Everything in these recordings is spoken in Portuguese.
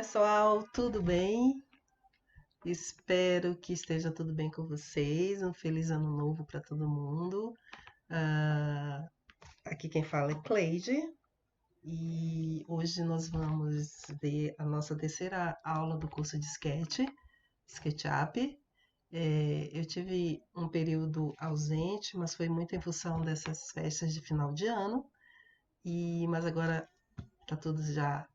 pessoal, tudo bem? Espero que esteja tudo bem com vocês. Um feliz ano novo para todo mundo. Ah, aqui quem fala é Cleide e hoje nós vamos ver a nossa terceira aula do curso de SketchUp. Eu tive um período ausente, mas foi muito em função dessas festas de final de ano. Mas agora tá tudo já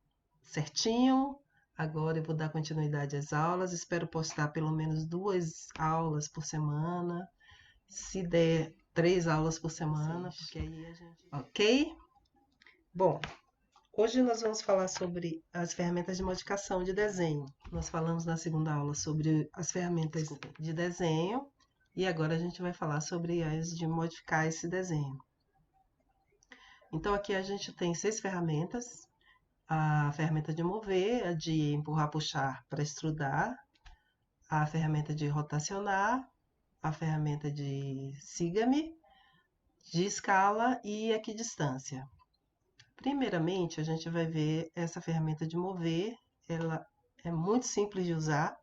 certinho. Agora eu vou dar continuidade às aulas. Espero postar pelo menos 2 aulas por semana. Se der 3 aulas por semana, porque aí a gente. Ok? Bom, hoje nós vamos falar sobre as ferramentas de modificação de desenho. Nós falamos na segunda aula sobre as ferramentas de desenho e agora a gente vai falar sobre as de modificar esse desenho. Então aqui a gente tem 6 ferramentas. A ferramenta de mover, a de empurrar, puxar para extrudar, a ferramenta de rotacionar, a ferramenta de siga-me, de escala e equidistância. Primeiramente, a gente vai ver essa ferramenta de mover, ela é muito simples de usar.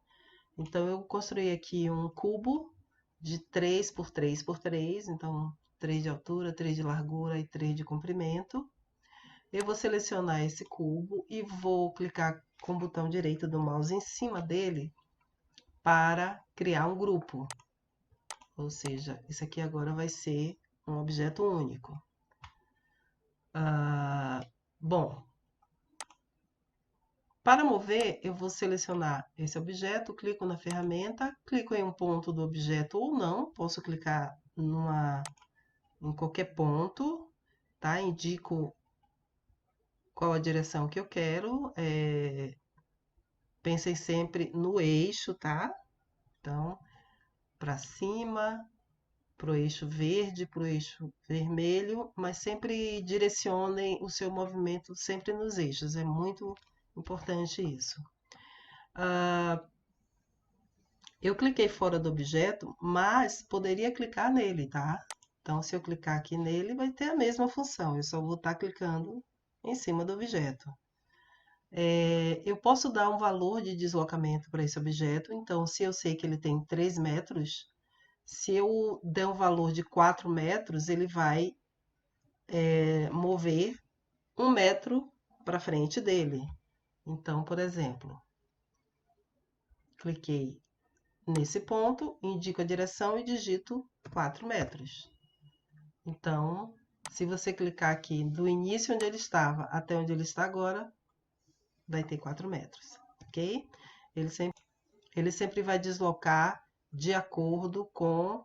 Então, eu construí aqui um cubo de 3 por 3 por 3, então 3 de altura, 3 de largura e 3 de comprimento. Eu vou selecionar esse cubo e vou clicar com o botão direito do mouse em cima dele para criar um grupo. Ou seja, isso aqui agora vai ser um objeto único. Bom, para mover, eu vou selecionar esse objeto, clico na ferramenta, clico em um ponto do objeto ou não, posso clicar em qualquer ponto, tá? Indico qual a direção que eu quero. Pensem sempre no eixo, tá? Então, para cima, para o eixo verde, para o eixo vermelho, mas sempre direcionem o seu movimento sempre nos eixos, é muito importante isso. Eu cliquei fora do objeto, mas poderia clicar nele, tá? Então, se eu clicar aqui nele, vai ter a mesma função, eu só vou estar clicando em cima do objeto. Eu posso dar um valor de deslocamento para esse objeto, então, se eu sei que ele tem 3 metros, se eu der um valor de 4 metros, ele vai mover 1 metro para frente dele. Então, por exemplo, cliquei nesse ponto, indico a direção e digito 4 metros. Então, se você clicar aqui do início onde ele estava até onde ele está agora, vai ter 4 metros, ok? Ele sempre vai deslocar de acordo com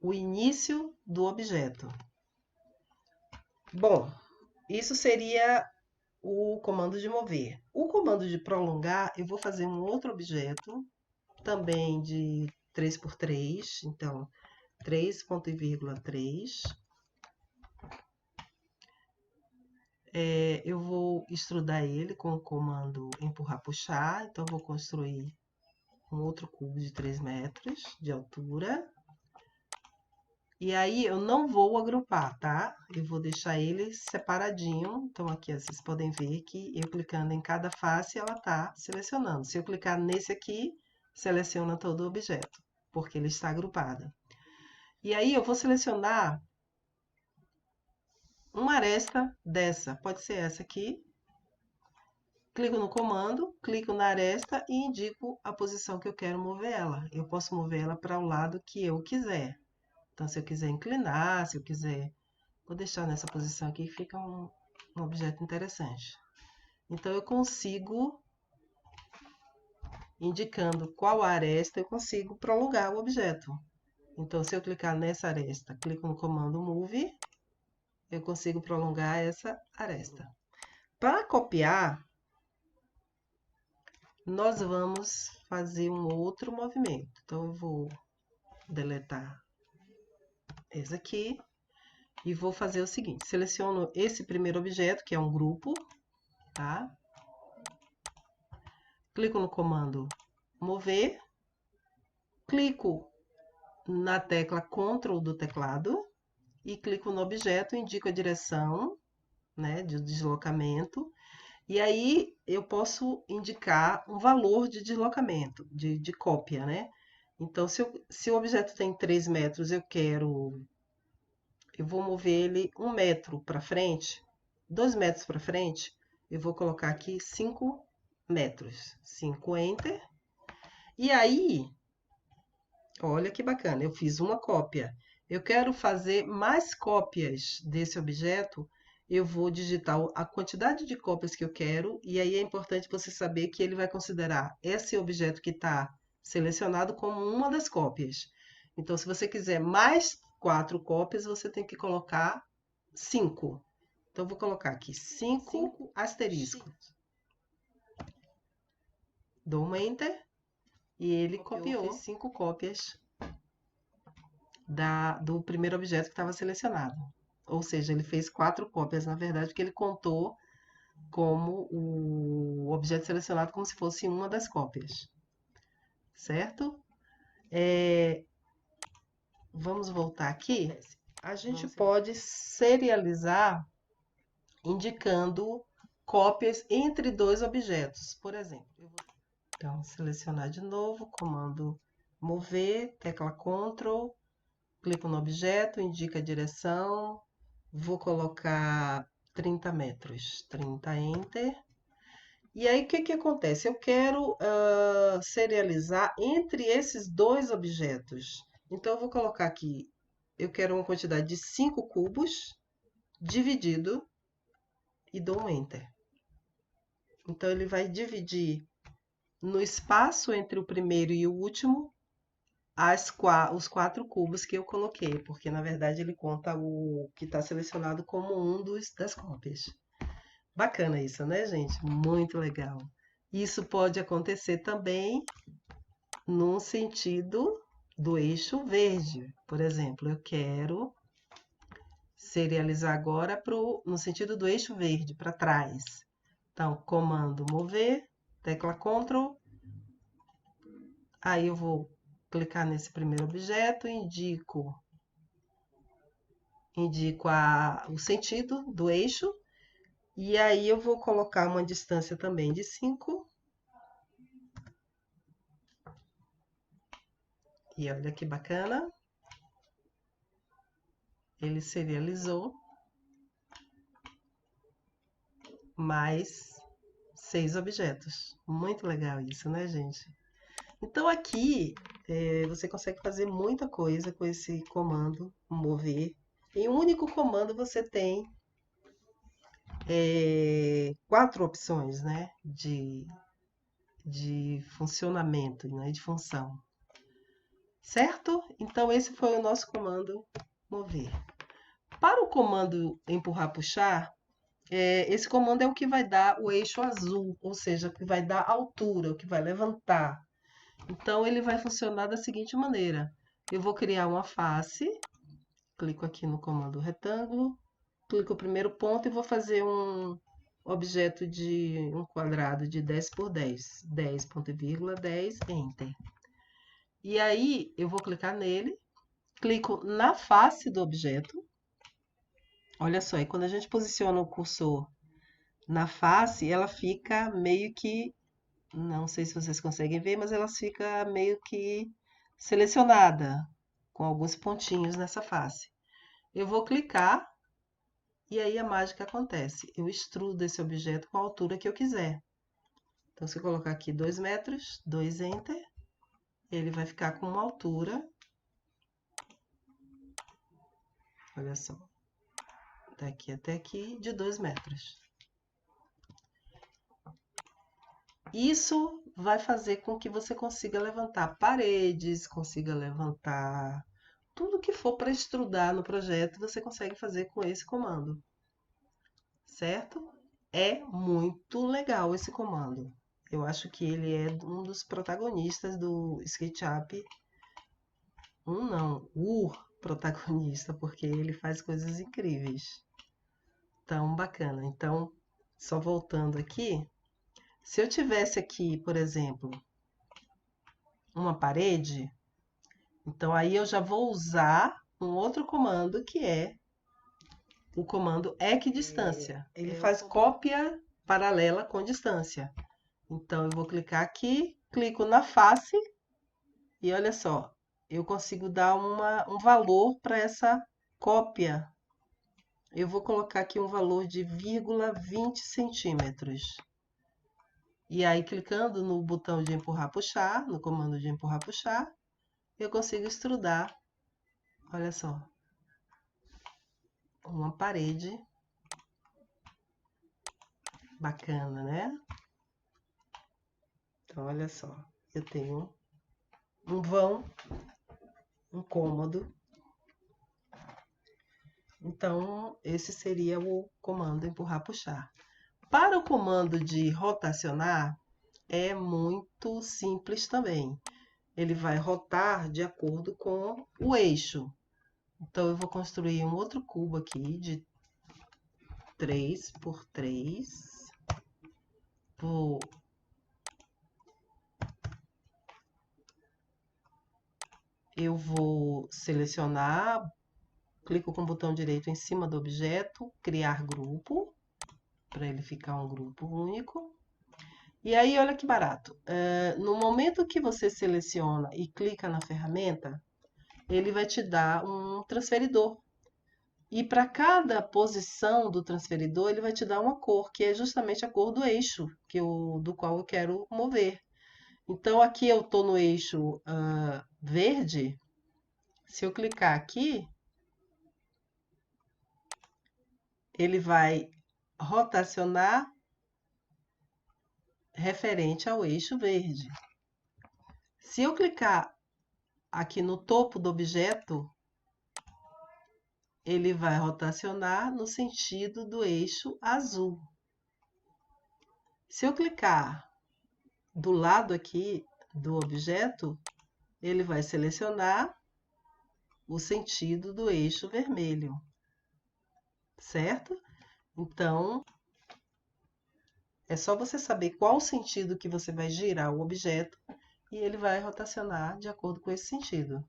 o início do objeto. Bom, isso seria o comando de mover. O comando de prolongar, eu vou fazer um outro objeto, também de 3 por 3, então 3,3. Eu vou extrudar ele com o comando empurrar, puxar, então vou construir um outro cubo de 3 metros de altura. E aí eu não vou agrupar, tá? Eu vou deixar ele separadinho. Então aqui, ó, vocês podem ver que eu clicando em cada face, ela tá selecionando. Se eu clicar nesse aqui, seleciona todo o objeto, porque ele está agrupado. E aí eu vou selecionar uma aresta dessa, pode ser essa aqui. Clico no comando, clico na aresta e indico a posição que eu quero mover ela. Eu posso mover ela para o lado que eu quiser. Então, se eu quiser inclinar, se eu quiser... Vou deixar nessa posição aqui que fica um objeto interessante. Então, eu consigo, indicando qual aresta, eu consigo prolongar o objeto. Então, se eu clicar nessa aresta, clico no comando Move, eu consigo prolongar essa aresta. Para copiar, nós vamos fazer um outro movimento. Então, eu vou deletar esse aqui e vou fazer o seguinte: seleciono esse primeiro objeto, que é um grupo, tá? Clico no comando mover, clico na tecla Ctrl do teclado e clico no objeto, indico a direção, né, de deslocamento E aí eu posso indicar um valor de deslocamento, de cópia, né? Então, se o objeto tem 3 metros, eu vou mover ele 1 metro para frente, 2 metros para frente, eu vou colocar aqui 5 metros. 5 Enter. E aí, olha que bacana, eu fiz uma cópia. Eu quero fazer mais cópias desse objeto, eu vou digitar a quantidade de cópias que eu quero, e aí é importante você saber que ele vai considerar esse objeto que está selecionado como uma das cópias. Então, se você quiser mais 4 cópias, você tem que colocar 5. Então, eu vou colocar aqui 5 asterisco. Dou um Enter e ele copiou. Fez 5 cópias do primeiro objeto que estava selecionado. Ou seja, ele fez 4 cópias, na verdade, porque ele contou como o objeto selecionado como se fosse uma das cópias. Certo? Vamos voltar aqui. A gente pode serializar indicando cópias entre 2 objetos. Por exemplo, então, selecionar de novo, comando mover, tecla Ctrl, clico no objeto, indica a direção, vou colocar 30 metros, 30 Enter. E aí, o que acontece? Eu quero serializar entre esses 2 objetos. Então, eu vou colocar aqui, eu quero uma quantidade de 5 cubos, dividido, e dou um Enter. Então, ele vai dividir no espaço entre o primeiro e o último, os 4 cubos que eu coloquei, porque na verdade ele conta o que está selecionado como um das cópias. Bacana isso, né, gente? Muito legal. Isso pode acontecer também no sentido do eixo verde. Por exemplo, eu quero serializar agora no sentido do eixo verde, para trás. Então, comando mover, tecla Ctrl. Aí eu vou clicar nesse primeiro objeto, indico o sentido do eixo, e aí eu vou colocar uma distância também de 5. E olha que bacana. Ele serializou mais 6 objetos. Muito legal isso, né, gente? Então aqui você consegue fazer muita coisa com esse comando mover. Em um único comando você tem 4 opções, né, de funcionamento, né, de função. Certo? Então esse foi o nosso comando mover. Para o comando empurrar, puxar, esse comando é o que vai dar o eixo azul, ou seja, o que vai dar altura, o que vai levantar. Então, ele vai funcionar da seguinte maneira. Eu vou criar uma face, clico aqui no comando retângulo, clico o primeiro ponto e vou fazer um objeto de um quadrado de 10 por 10. 10, ponto e vírgula, 10, Enter. E aí, eu vou clicar nele, clico na face do objeto. Olha só, e quando a gente posiciona o cursor na face, ela fica meio que, não sei se vocês conseguem ver, mas ela fica meio que selecionada, com alguns pontinhos nessa face. Eu vou clicar e aí a mágica acontece. Eu extrudo esse objeto com a altura que eu quiser. Então, se eu colocar aqui 2 metros, 2 Enter, ele vai ficar com uma altura, olha só, daqui até aqui, de 2 metros. Isso vai fazer com que você consiga levantar paredes, consiga levantar tudo que for para extrudar no projeto, você consegue fazer com esse comando. Certo? É muito legal esse comando. Eu acho que ele é um dos protagonistas do SketchUp. O protagonista, porque ele faz coisas incríveis. Tão bacana. Então, só voltando aqui, se eu tivesse aqui, por exemplo, uma parede, então aí eu já vou usar um outro comando que é o comando equidistância. Ele faz cópia paralela com distância. Então, eu vou clicar aqui, clico na face e olha só, eu consigo dar um valor para essa cópia. Eu vou colocar aqui um valor de 0,20 centímetros. E aí, clicando no botão de empurrar, puxar, no comando de empurrar, puxar, eu consigo extrudar, olha só, uma parede bacana, né? Então, olha só, eu tenho um vão, um cômodo. Então, esse seria o comando empurrar, puxar. Para o comando de rotacionar, é muito simples também. Ele vai rotar de acordo com o eixo. Então, eu vou construir um outro cubo aqui de 3 por 3. Eu vou selecionar, clico com o botão direito em cima do objeto, criar grupo, para ele ficar um grupo único. E aí, olha que barato. No momento que você seleciona e clica na ferramenta, ele vai te dar um transferidor. E para cada posição do transferidor, ele vai te dar uma cor, que é justamente a cor do eixo do qual eu quero mover. Então, aqui eu estou no eixo verde. Se eu clicar aqui, ele vai rotacionar referente ao eixo verde. Se eu clicar aqui no topo do objeto, ele vai rotacionar no sentido do eixo azul. Se eu clicar do lado aqui do objeto, ele vai selecionar o sentido do eixo vermelho, certo? Então, é só você saber qual o sentido que você vai girar o objeto e ele vai rotacionar de acordo com esse sentido.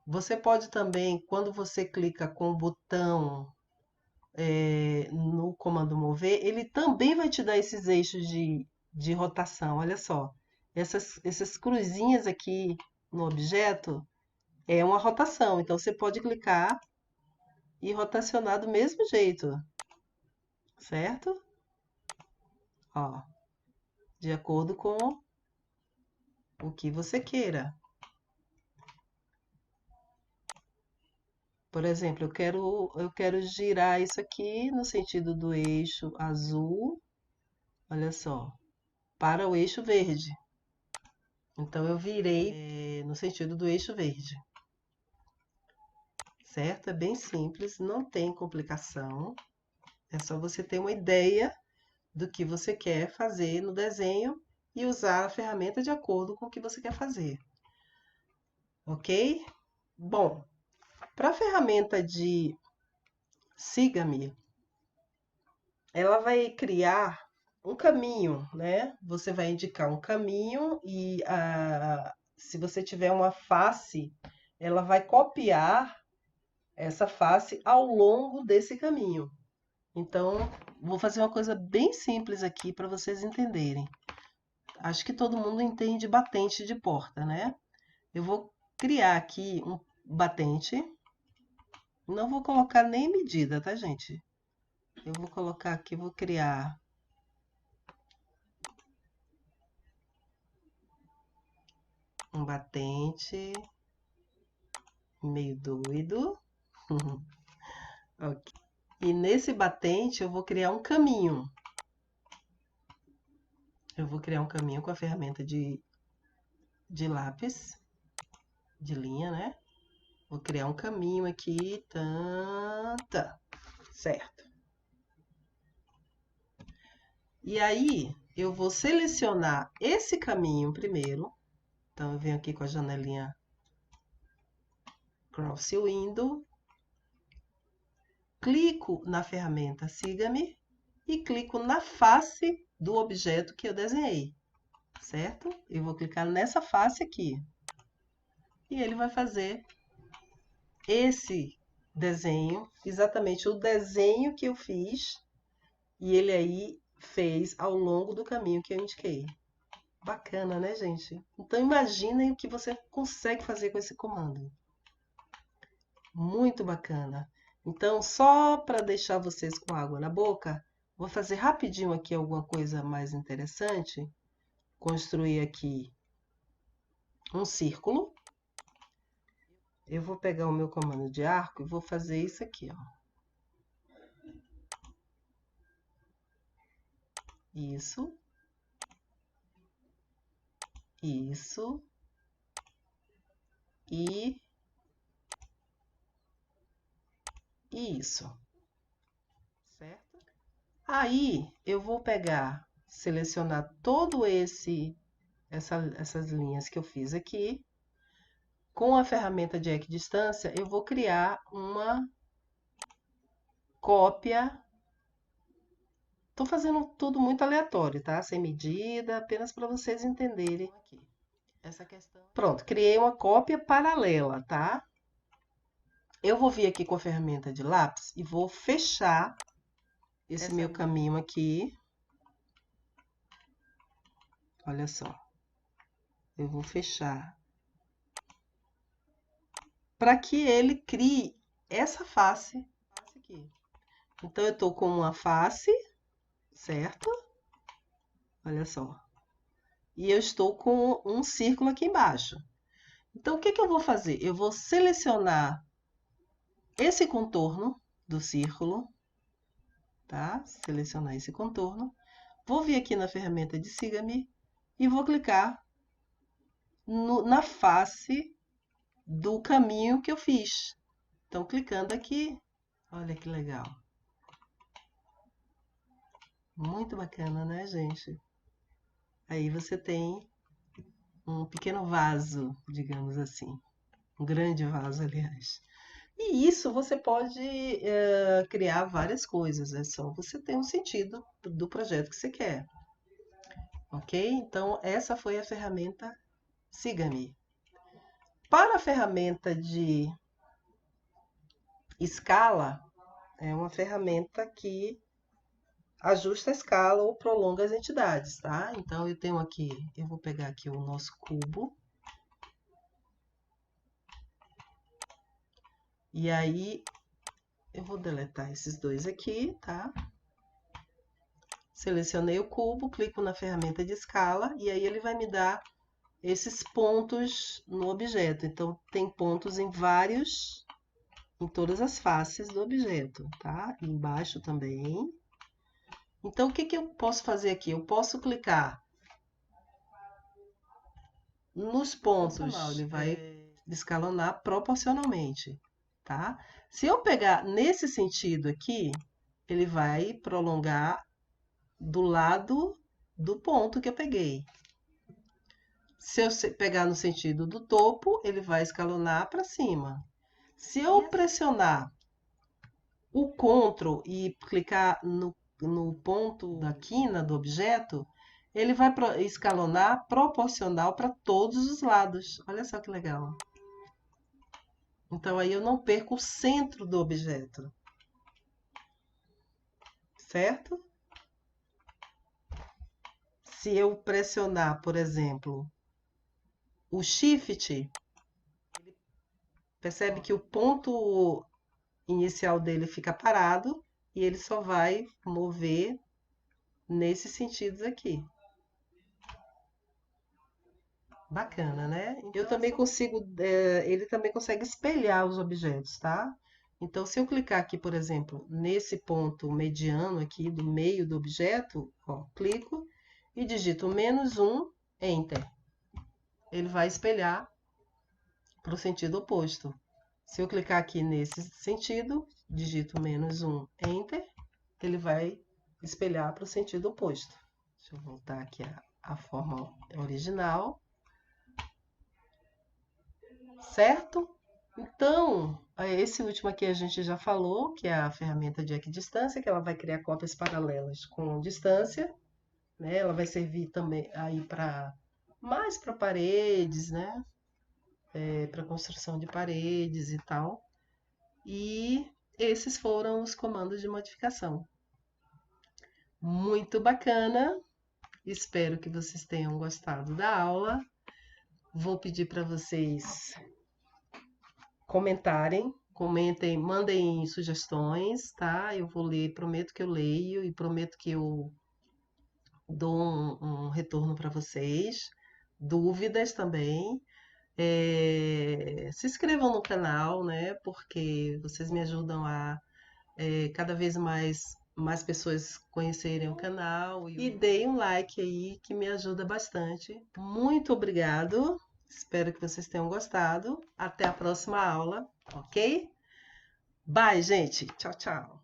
Você pode também, quando você clica com o botão no comando mover, ele também vai te dar esses eixos de rotação. Olha só, essas cruzinhas aqui no objeto é uma rotação. Então, você pode clicar e rotacionar do mesmo jeito, certo? Ó, de acordo com o que você queira. Por exemplo, eu quero girar isso aqui no sentido do eixo azul, olha só, para o eixo verde. Então, eu virei no sentido do eixo verde. Certo? É bem simples, não tem complicação. É só você ter uma ideia do que você quer fazer no desenho e usar a ferramenta de acordo com o que você quer fazer. Ok? Bom, para a ferramenta de Siga-me, ela vai criar um caminho, né? Você vai indicar um caminho e se você tiver uma face, ela vai copiar essa face ao longo desse caminho. Então, vou fazer uma coisa bem simples aqui para vocês entenderem. Acho que todo mundo entende batente de porta, né? Eu vou criar aqui um batente. Não vou colocar nem medida, tá, gente? Eu vou colocar aqui, vou criar um batente meio doido. Ok. E nesse batente eu vou criar um caminho. Eu vou criar um caminho com a ferramenta de lápis, de linha, né? Vou criar um caminho aqui, certo. E aí, eu vou selecionar esse caminho primeiro. Então, eu venho aqui com a janelinha Cross Window, clico na ferramenta Siga-me e clico na face do objeto que eu desenhei, certo? Eu vou clicar nessa face aqui. E ele vai fazer esse desenho, exatamente o desenho que eu fiz e ele aí fez ao longo do caminho que eu indiquei. Bacana, né, gente? Então imaginem o que você consegue fazer com esse comando. Muito bacana. Então, só para deixar vocês com água na boca, vou fazer rapidinho aqui alguma coisa mais interessante. Construir aqui um círculo. Eu vou pegar o meu comando de arco e vou fazer isso aqui, ó. Isso. Isso. E isso. Certo? Aí, eu vou pegar, selecionar todo essas linhas que eu fiz aqui. Com a ferramenta de equidistância, eu vou criar uma cópia. Estou fazendo tudo muito aleatório, tá? Sem medida, apenas para vocês entenderem aqui. Essa questão. Pronto, criei uma cópia paralela, tá? Eu vou vir aqui com a ferramenta de lápis e vou fechar esse meu caminho aqui. Olha só. Eu vou fechar para que ele crie essa face aqui. Então, eu estou com uma face, certo? Olha só. E eu estou com um círculo aqui embaixo. Então, o que eu vou fazer? Eu vou selecionar esse contorno do círculo, tá? Selecionar esse contorno. Vou vir aqui na ferramenta de Siga-me e vou clicar na face do caminho que eu fiz. Então, clicando aqui, olha que legal. Muito bacana, né, gente? Aí você tem um pequeno vaso, digamos assim. Um grande vaso, aliás. E isso você pode criar várias coisas, é só você ter um sentido do projeto que você quer. Ok? Então, essa foi a ferramenta Siga-me. Para a ferramenta de escala, é uma ferramenta que ajusta a escala ou prolonga as entidades, tá? Então, eu tenho aqui, eu vou pegar aqui o nosso cubo. E aí, eu vou deletar esses dois aqui, tá? Selecionei o cubo, clico na ferramenta de escala e aí ele vai me dar esses pontos no objeto. Então, tem pontos em todas as faces do objeto, tá? E embaixo também. Então, o que eu posso fazer aqui? Eu posso clicar nos pontos, ele vai escalonar proporcionalmente, tá? Se eu pegar nesse sentido aqui, ele vai prolongar do lado do ponto que eu peguei. Se eu pegar no sentido do topo, ele vai escalonar para cima. Se eu pressionar o Ctrl e clicar no ponto da quina do objeto, ele vai escalonar proporcional para todos os lados. Olha só que legal. Então, aí eu não perco o centro do objeto. Certo? Se eu pressionar, por exemplo, o Shift, percebe que o ponto inicial dele fica parado e ele só vai mover nesses sentidos aqui. Bacana, né? Eu também consigo, ele também consegue espelhar os objetos, tá? Então, se eu clicar aqui, por exemplo, nesse ponto mediano aqui do meio do objeto, ó, clico e digito -1, Enter. Ele vai espelhar para o sentido oposto. Se eu clicar aqui nesse sentido, digito -1, Enter, ele vai espelhar para o sentido oposto. Deixa eu voltar aqui a forma original. Certo? Então, esse último aqui a gente já falou, que é a ferramenta de equidistância, que ela vai criar cópias paralelas com distância, né? Ela vai servir também aí mais para paredes, né? Para construção de paredes e tal. E esses foram os comandos de modificação. muito bacana. Espero que vocês tenham gostado da aula. Vou pedir para vocês comentem, mandem sugestões, tá? Eu vou ler, prometo que eu leio e prometo que eu dou um retorno para vocês. Dúvidas também. Se inscrevam no canal, né? Porque vocês me ajudam a cada vez mais pessoas conhecerem o canal. E deem um like aí que me ajuda bastante. Muito obrigado. Espero que vocês tenham gostado. Até a próxima aula, ok? Bye, gente. Tchau, tchau.